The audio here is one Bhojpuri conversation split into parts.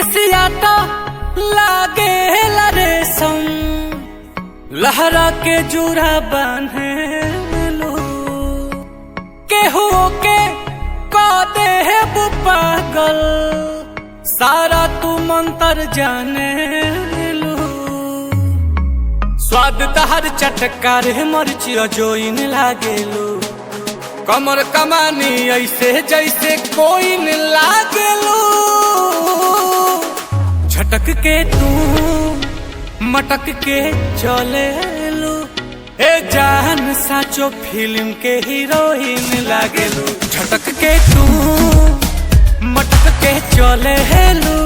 केसियाटा लागे रेशम, लहरा के जुरा बांधे लो, केहू के कादे है वो पागल, सारा तू मंतर जाने लो। स्वाद तहर चटकार है मरचिया जोइन लागेलो, कमर कमानी ऐसे जैसे कोई न लागेलो। झटक के तू मटक के चले लो, ए जान साचो फिल्म के हीरोइन लागेलो। झटक के तू मटक के चले लो,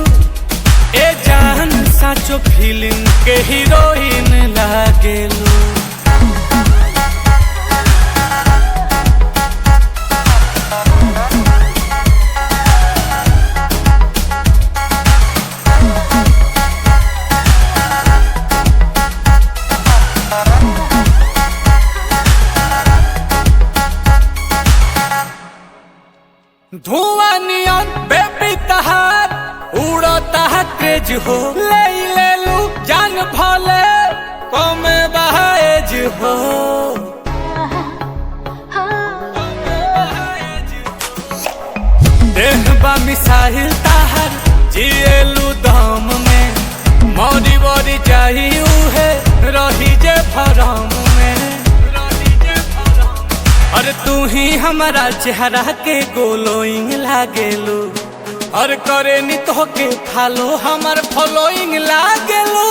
ए जान साचो फिल्म के हीरोइन लागेलो। धुआं नियन बेबी तहार उड़ता है क्रेज हो, ले लू जान भले कमे बहाएज हो। देहबा मिसाइल तहार जिएलू दम में, मौरी वरी चाहिए है रही जे भरम में। और तू ही हमारा चेहरा के गोलोइंग लागेलो, और करे नी तो के फालो हमार फॉलोइंग लागेलो।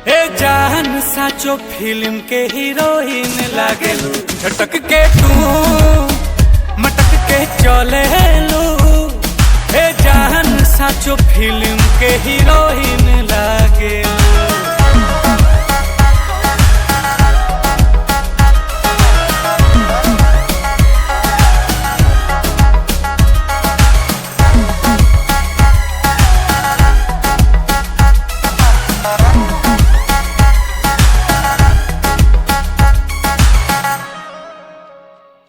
ए जान साचो फिल्म के हीरोइन लागेलो। झटक के तू मटक के चले लो, ए जान साचो फिल्म के हीरोइन लागेलो।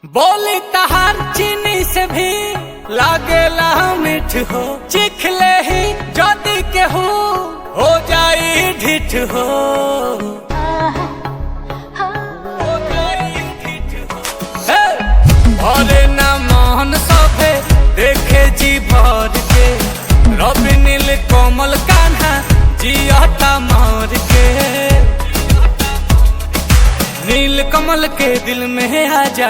बोली तहार चीनी से भी लागेला मीठ हो, चिख ले ही जदी के हो जाई ढिठ हो। भरे ना मोहन सभे देखे जी भर के, रवि नील कोमल कान्हा जियता मार के। नील कमल के दिल में आ जाए